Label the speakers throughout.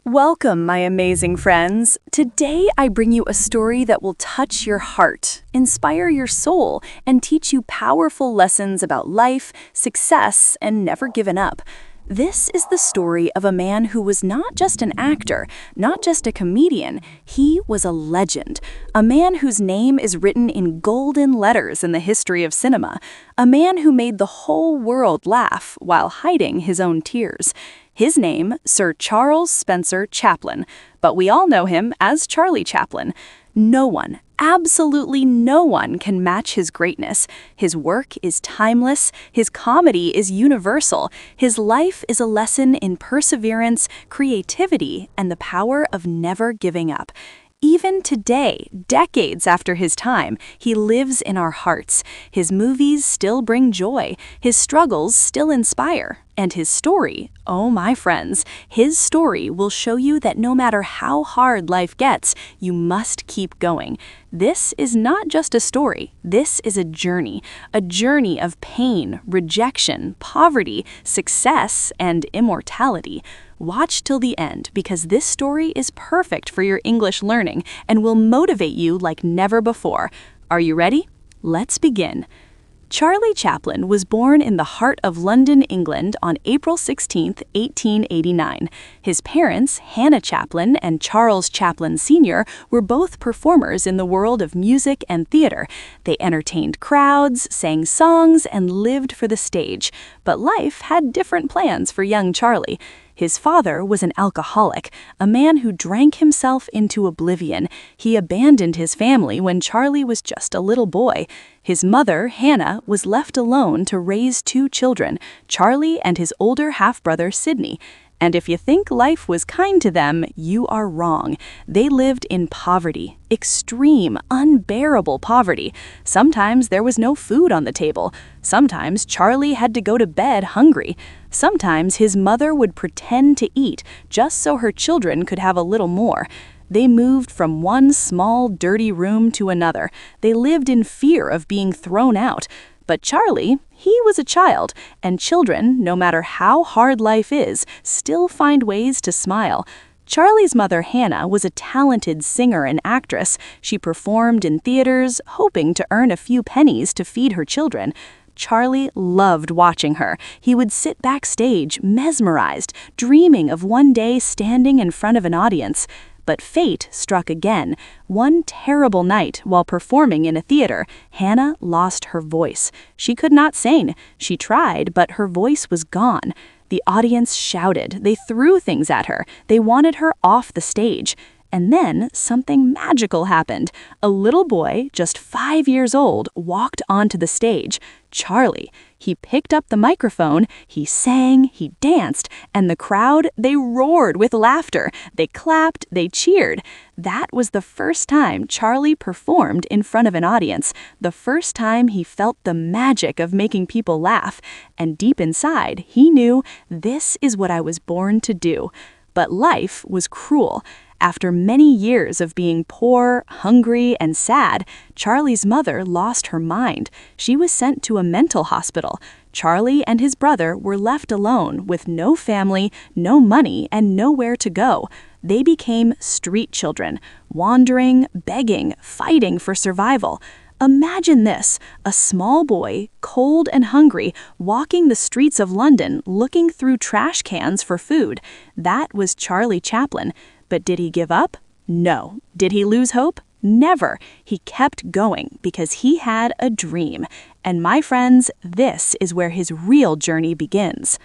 Speaker 1: Welcome, my amazing friends. Today I bring you a story that will touch your heart, inspire your soul, and teach you powerful lessons about life, success, and never giving up. This is the story of a man who was not just an actor, not just a comedian, he was a legend. A man whose name is written in golden letters in the history of cinema. A man who made the whole world laugh while hiding his own tears. His name, Sir Charles Spencer Chaplin, but we all know him as Charlie Chaplin. No one, absolutely no one can match his greatness. His work is timeless, his comedy is universal, his life is a lesson in perseverance, creativity, and the power of never giving up. Even today, decades after his time, he lives in our hearts. His movies still bring joy, his struggles still inspire, and his story, oh my friends, his story will show you that no matter how hard life gets, you must keep going. This is not just a story, this is a journey of pain, rejection, poverty, success, and immortality. Watch till the end because this story is perfect for your English learning and will motivate you like never before. Are you ready? Let's begin. Charlie Chaplin was born in the heart of London, England on April 16, 1889. His parents, Hannah Chaplin and Charles Chaplin Sr., were both performers in the world of music and theater. They entertained crowds, sang songs, and lived for the stage. But life had different plans for young Charlie. His father was an alcoholic, a man who drank himself into oblivion. He abandoned his family when Charlie was just a little boy. His mother, Hannah, was left alone to raise two children, Charlie and his older half-brother, Sidney. And if you think life was kind to them, you are wrong. They lived in poverty, extreme, unbearable poverty. Sometimes there was no food on the table. Sometimes Charlie had to go to bed hungry. Sometimes his mother would pretend to eat just so her children could have a little more. They moved from one small, dirty room to another. They lived in fear of being thrown out. But Charlie, he was a child, and children, no matter how hard life is, still find ways to smile. Charlie's mother, Hannah, was a talented singer and actress. She performed in theaters, hoping to earn a few pennies to feed her children. Charlie loved watching her. He would sit backstage, mesmerized, dreaming of one day standing in front of an audience. But fate struck again. One terrible night while performing in a theater, Hannah lost her voice. She could not sing. She tried, but her voice was gone. The audience shouted. They threw things at her. They wanted her off the stage. And then something magical happened. A little boy, just 5 years old, walked onto the stage. Charlie. He picked up the microphone, he sang, he danced, and the crowd, they roared with laughter. They clapped, they cheered. That was the first time Charlie performed in front of an audience, the first time he felt the magic of making people laugh. And deep inside, he knew, this is what I was born to do. But life was cruel. After many years of being poor, hungry, and sad, Charlie's mother lost her mind. She was sent to a mental hospital. Charlie and his brother were left alone with no family, no money, and nowhere to go. They became street children, wandering, begging, fighting for survival. Imagine this, a small boy, cold and hungry, walking the streets of London looking through trash cans for food. That was Charlie Chaplin. But did he give up? No. Did he lose hope? Never. He kept going because he had a dream. And my friends, this is where his real journey begins.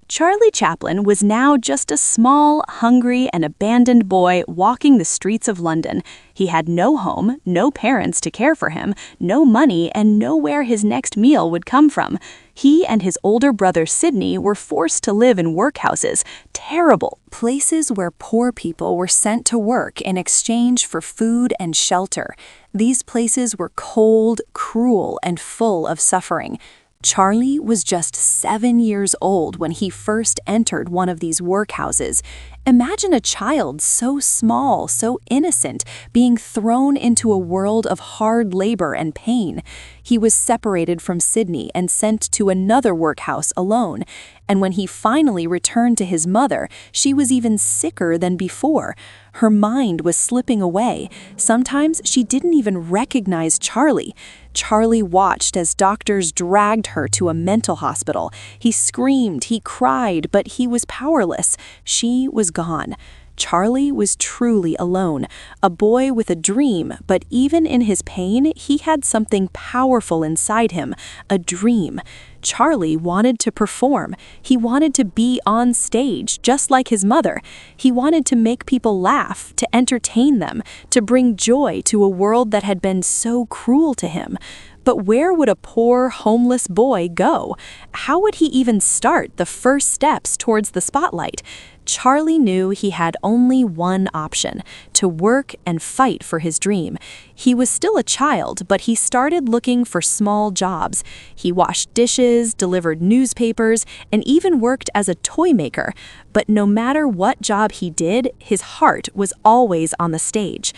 Speaker 1: Charlie Chaplin was now just a small, hungry, and abandoned boy walking the streets of London. He had no home, no parents to care for him, no money, and nowhere his next meal would come from. He and his older brother Sidney were forced to live in workhouses, terrible places where poor people were sent to work in exchange for food and shelter. These places were cold, cruel, and full of suffering. Charlie was just 7 years old when he first entered one of these workhouses, Imagine a child so small, so innocent, being thrown into a world of hard labor and pain. He was separated from Sydney and sent to another workhouse alone. And when he finally returned to his mother, she was even sicker than before. Her mind was slipping away. Sometimes she didn't even recognize Charlie. Charlie watched as doctors dragged her to a mental hospital. He screamed, he cried, but he was powerless. She was gone. Charlie was truly alone, a boy with a dream, but even in his pain, he had something powerful inside him, a dream. Charlie wanted to perform. He wanted to be on stage, just like his mother. He wanted to make people laugh, to entertain them, to bring joy to a world that had been so cruel to him. But where would a poor, homeless boy go? How would he even start the first steps towards the spotlight? Charlie knew he had only one option: to work and fight for his dream. He was still a child, but he started looking for small jobs. He washed dishes, delivered newspapers, and even worked as a toy maker. But no matter what job he did, his heart was always on the stage.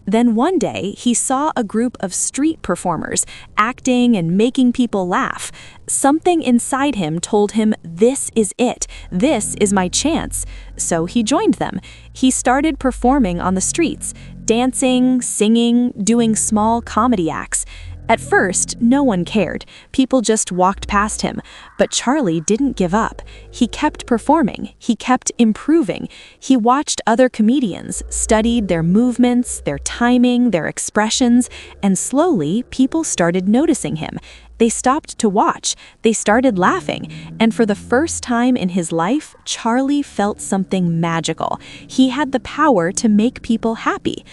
Speaker 1: Then one day, he saw a group of street performers acting and making people laugh. Something inside him told him, this is it, this is my chance. So he joined them. He started performing on the streets, dancing, singing, doing small comedy acts. At first, no one cared. People just walked past him. But Charlie didn't give up. He kept performing. He kept improving. He watched other comedians, studied their movements, their timing, their expressions, and slowly people started noticing him. They stopped to watch. They started laughing. And for the first time in his life, Charlie felt something magical. He had the power to make people happy.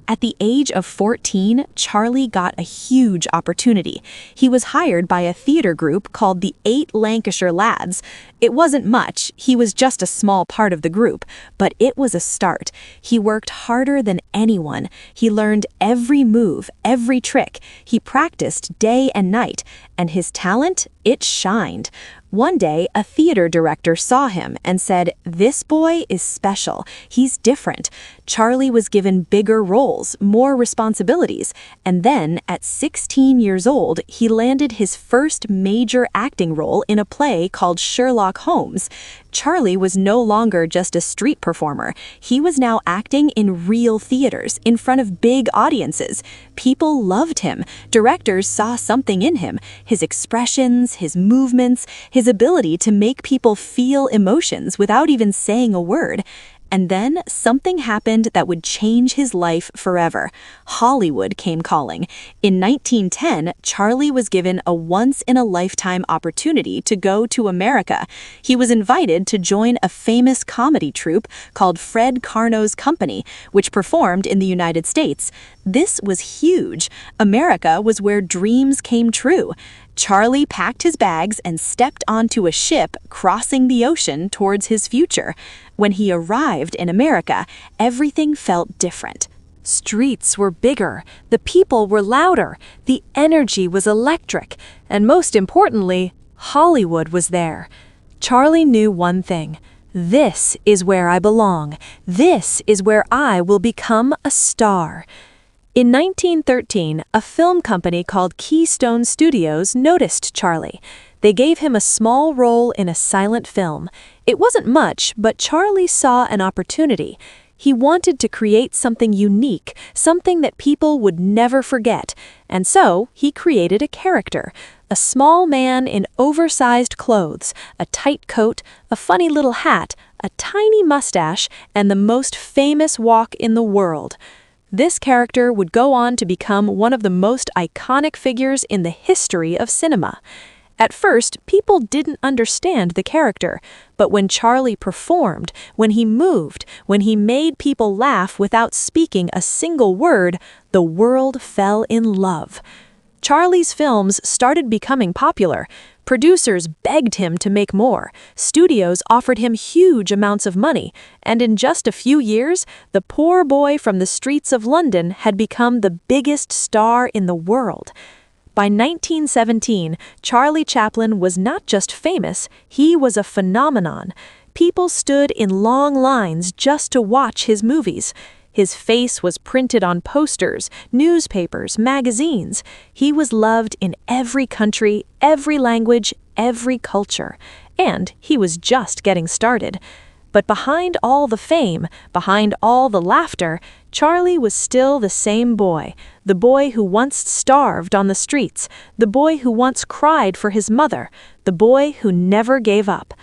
Speaker 1: At the age of 14, Charlie got a huge opportunity. He was hired by a theater group called the 8 Lancashire Lads. It wasn't much, he was just a small part of the group, but it was a start. He worked harder than anyone. He learned every move, every trick. He practiced day and night, and his talent, it shined. One day, a theater director saw him and said, "This boy is special. He's different." Charlie was given bigger roles, more responsibilities, and then, at 16 years old, he landed his first major acting role in a play called Sherlock Holmes. Charlie was no longer just a street performer. He was now acting in real theaters, in front of big audiences. People loved him. Directors saw something in him. His expressions, his movements, his ability to make people feel emotions without even saying a word. And then something happened that would change his life forever. Hollywood came calling. In 1910, Charlie was given a once-in-a-lifetime opportunity to go to America. He was invited to join a famous comedy troupe called Fred Carno's Company, which performed in the United States. This was huge. America was where dreams came true. Charlie packed his bags and stepped onto a ship crossing the ocean towards his future. When he arrived in America, everything felt different. Streets were bigger, the people were louder, the energy was electric, and most importantly, Hollywood was there. Charlie knew one thing: this is where I belong. This is where I will become a star. In 1913, a film company called Keystone Studios noticed Charlie. They gave him a small role in a silent film. It wasn't much, but Charlie saw an opportunity. He wanted to create something unique, something that people would never forget. And so, he created a character, a small man in oversized clothes, a tight coat, a funny little hat, a tiny mustache, and the most famous walk in the world. This character would go on to become one of the most iconic figures in the history of cinema. At first, people didn't understand the character, but when Charlie performed, when he moved, when he made people laugh without speaking a single word, the world fell in love. Charlie's films started becoming popular. Producers begged him to make more. Studios offered him huge amounts of money, and in just a few years, the poor boy from the streets of London had become the biggest star in the world. By 1917, Charlie Chaplin was not just famous, he was a phenomenon.
Speaker 2: People stood in long lines just to watch his movies. His face was printed on posters, newspapers, magazines. He was loved in every country, every language, every culture. And he was just getting started. But behind all the fame, behind all the laughter, Charlie was still the same boy, the boy who once starved on the streets, the boy who once cried for his mother, the boy who never gave up.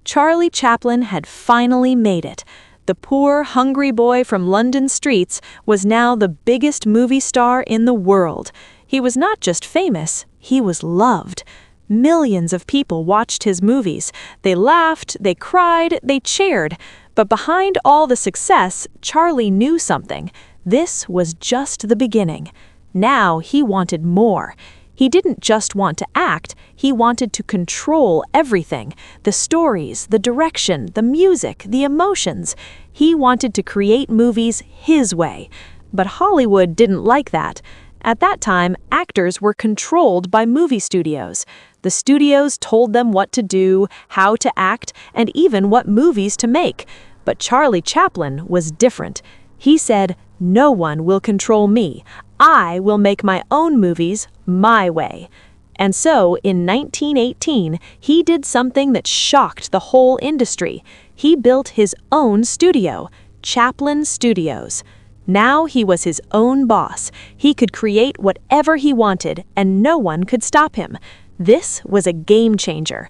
Speaker 2: Charlie Chaplin had finally made it. The poor, hungry boy from London streets was now the biggest movie star in the world. He was not just famous, he was loved. Millions of people watched his movies. They laughed, they cried, they cheered. But behind all the success, Charlie knew something. This was just the beginning. Now he wanted more. He didn't just want to act, he wanted to control everything. The stories, the direction, the music, the emotions. He wanted to create movies his way. But Hollywood didn't like that. At that time, actors were controlled by movie studios. The studios told them what to do, how to act, and even what movies to make. But Charlie Chaplin was different. He said, "No one will control me. I will make my own movies my way." And so, in 1918, he did something that shocked the whole industry. He built his own studio, Chaplin Studios. Now he was his own boss. He could create whatever he wanted, and no one could stop him. This was a game changer.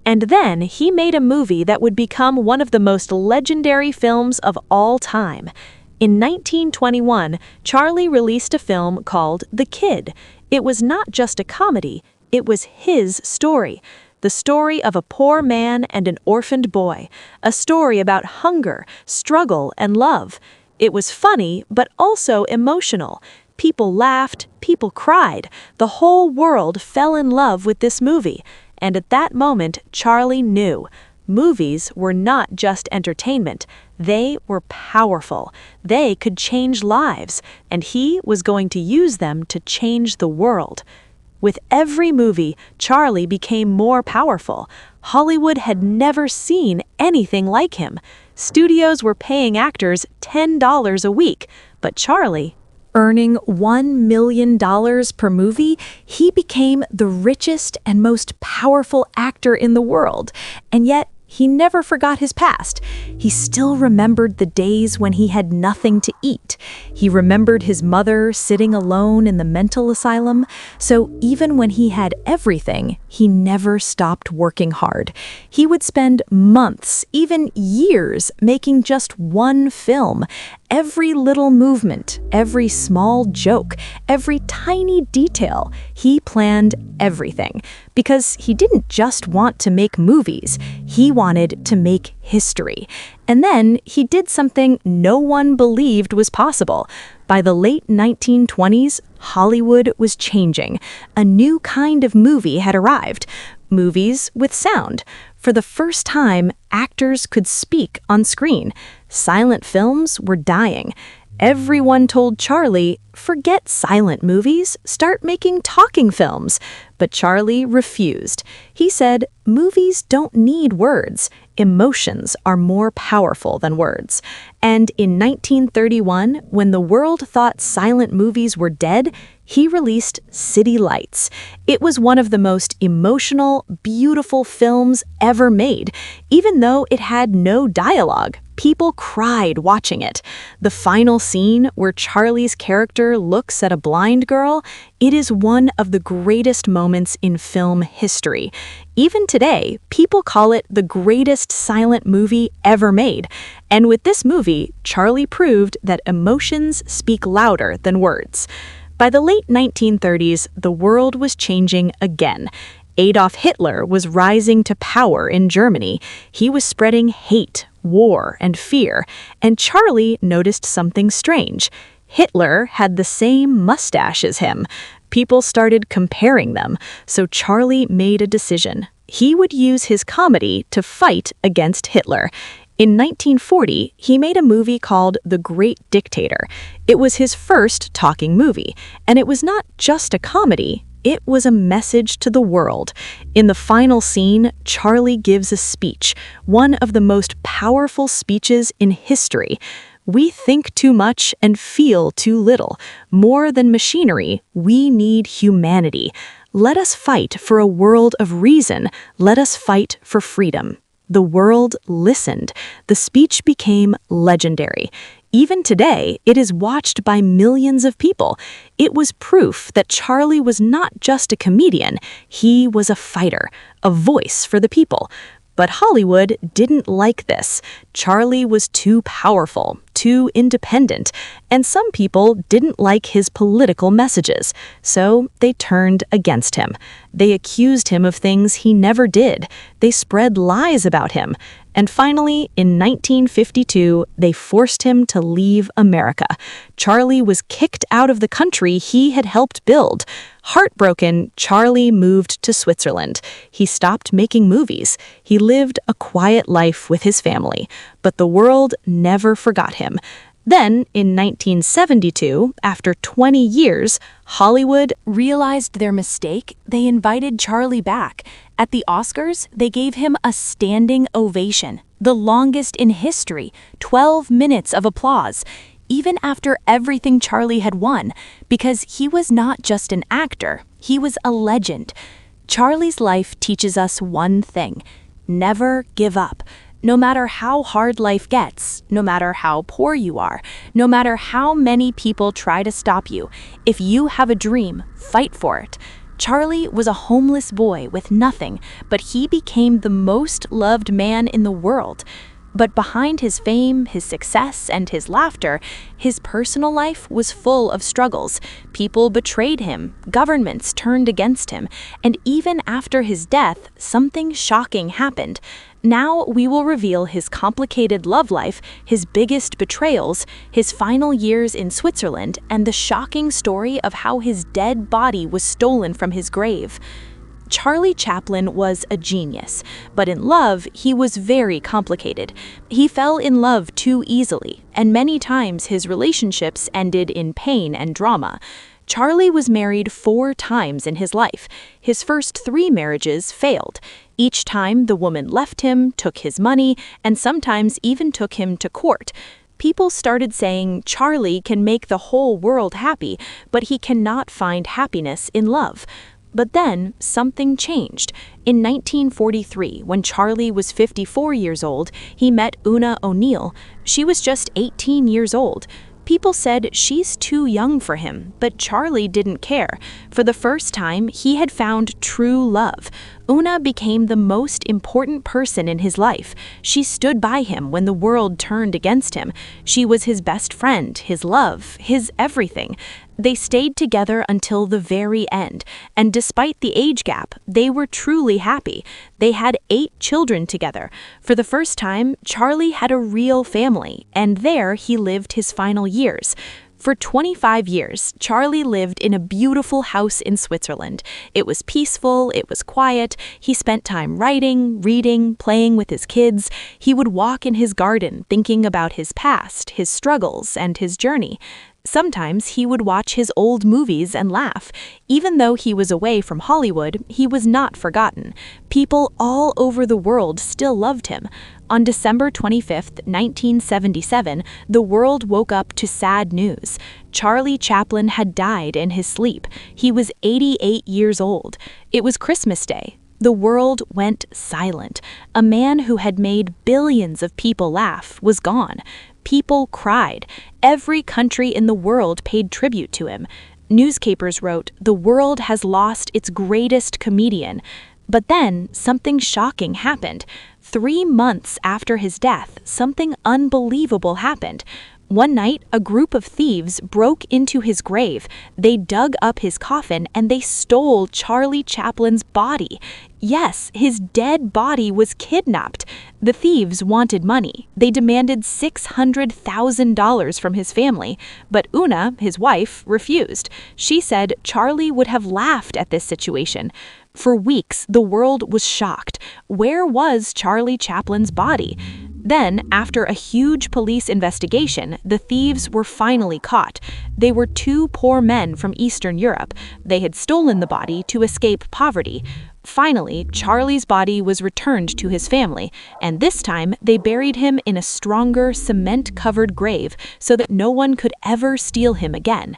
Speaker 2: And then he made a movie that would become one of the most legendary films of all time. In 1921, Charlie released a film called The Kid. It was not just a comedy, it was his story. The story of a poor man and an orphaned boy. A story about hunger, struggle, and love. It was funny, but also emotional. People laughed, people cried. The whole world fell in love with this movie. And at that moment, Charlie knew. Movies were not just entertainment. They were powerful. They could change lives. And he was going to use them to change the world. With every movie, Charlie became more powerful. Hollywood had never seen anything like him. Studios were paying actors $10 a week, but Charlie, earning $1 million per movie, he became the richest and most powerful actor in the world. And yet, he never forgot his past. He still remembered the days when he had nothing to eat. He remembered his mother sitting alone in the mental asylum. So even when he had everything, he never stopped working hard. He would spend months, even years, making just one film. Every little movement, every small joke, every tiny detail, he planned everything. Because he didn't just want to make movies, he wanted to make history. And then he did something no one believed was possible. By the late 1920s, Hollywood was changing. A new kind of movie had arrived. Movies with sound. For the first time, actors could speak on screen. Silent films were dying. Everyone told Charlie, forget silent movies, start making talking films. But Charlie refused. He said, movies don't need words. Emotions are more powerful than words. And in 1931, when the world thought silent movies were dead, he released City Lights. It was one of the most emotional, beautiful films ever made. Even though it had no dialogue, people cried watching it. The final scene where Charlie's character looks at a blind girl, it is one of the greatest moments in film history. Even today, people call it the greatest silent movie ever made. And with this movie, Charlie proved that emotions speak louder than words. By the late 1930s, the world was changing again. Adolf Hitler was rising to power in Germany. He was spreading hate, war, and fear. And Charlie noticed something strange. Hitler had the same mustache as him. People started comparing them, so Charlie made a decision. He would use his comedy to fight against Hitler. In 1940, he made a movie called The Great Dictator. It was his first talking movie, and it was not just a comedy, It was a message to the world. In the final scene, Charlie gives a speech, one of the most powerful speeches in history. We think too much and feel too little. More than machinery, we need humanity. Let us fight for a world of reason. Let us fight for freedom. The world listened. The speech became legendary. Even today, it is watched by millions of people. It was proof that Charlie was not just a comedian, he was a fighter, a voice for the people. But Hollywood didn't like this. Charlie was too powerful, too independent, and some people didn't like his political messages, so they turned against him. They accused him of things he never did. They spread lies about him. And finally, in 1952, they forced him to leave America. Charlie was kicked out of the country he had helped build. Heartbroken, Charlie moved to Switzerland. He stopped making movies. He lived a quiet life with his family. But the world never forgot him. Then, in 1972, after 20 years, Hollywood
Speaker 1: Realized their mistake, they invited Charlie back. At the Oscars, they gave him a standing ovation, the longest in history, 12 minutes of applause, even after everything Charlie had won, because he was not just an actor, he was a legend. Charlie's life teaches us one thing: never give up. No matter how hard life gets, no matter how poor you are, no matter how many people try to stop you, if you have a dream, fight for it. Charlie was a homeless boy with nothing, but he became the most loved man in the world. But behind his fame, his success, and his laughter, his personal life was full of struggles. People betrayed him, governments turned against him, and even after his death, something shocking happened. Now we will reveal his complicated love life, his biggest betrayals, his final years in Switzerland, and the shocking story of how his dead body was stolen from his grave. Charlie Chaplin was a genius, but in love, he was very complicated. He fell in love too easily, and many times his relationships ended in pain and drama. Charlie was married 4 times in his life. His first 3 marriages failed. Each time, the woman left him, took his money, and sometimes even took him to court. People started saying Charlie can make the whole world happy, but he cannot find happiness in love. But then, something changed. In 1943, when Charlie was 54 years old, he met Una O'Neill. She was just 18 years old. People said she's too young for him, but Charlie didn't care. For the first time, he had found true love. Una became the most important person in his life. She stood by him when the world turned against him. She was his best friend, his love, his everything. They stayed together until the very end, and despite the age gap, they were truly happy. They had 8 children together. For the first time, Charlie had a real family, and there he lived his final years. For 25 years, Charlie lived in a beautiful house in Switzerland. It was peaceful, it was quiet. He spent time writing, reading, playing with his kids. He would walk in his garden, thinking about his past, his struggles, and his journey. Sometimes he would watch his old movies and laugh. Even though he was away from Hollywood, he was not forgotten. People all over the world still loved him. On December 25, 1977, the world woke up to sad news. Charlie Chaplin had died in his sleep. He was 88 years old. It was Christmas Day. The world went silent. A man who had made billions of people laugh was gone. People cried. Every country in the world paid tribute to him. Newspapers wrote, "The world has lost its greatest comedian." But then, something shocking happened. 3 months after his death, something unbelievable happened. One night, a group of thieves broke into his grave. They dug up his coffin and they stole Charlie Chaplin's body. Yes, his dead body was kidnapped. The thieves wanted money. They demanded $600,000 from his family. But Una, his wife, refused. She said Charlie would have laughed at this situation. For weeks, the world was shocked. Where was Charlie Chaplin's body?
Speaker 2: Then, after a huge police investigation, the thieves were finally caught. They were two poor men from Eastern Europe. They had stolen the body to escape poverty. Finally, Charlie's body was returned to his family, and this time they buried him in a stronger, cement-covered grave so that no one could ever steal him again.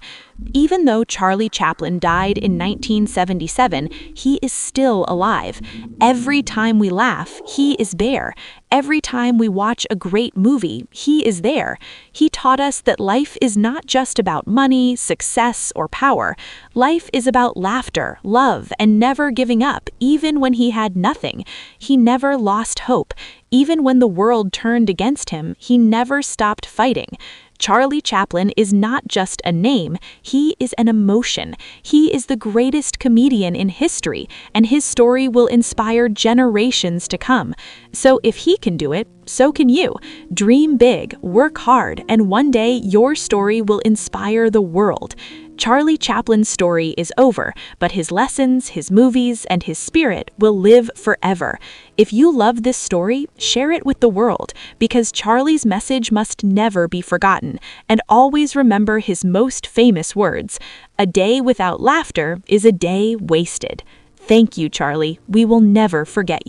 Speaker 2: Even though Charlie Chaplin died in 1977, he is still alive. Every time we laugh, he is there. Every time we watch a great movie, he is there. He taught us that life is not just about money, success, or power. Life is about laughter, love, and never giving up, even when he had nothing. He never lost hope. Even when the world turned against him, he never stopped fighting. Charlie Chaplin is not just a name, he is an emotion. He is the greatest comedian in history, and his story will inspire generations to come. So if he can do it, so can you. Dream big, work hard, and one day your story will inspire the world. Charlie Chaplin's story is over, but his lessons, his movies, and his spirit will live forever. If you love this story, share it with the world, because Charlie's message must never be forgotten, and always remember his most famous words: "A day without laughter is a day wasted." Thank you, Charlie. We will never forget you.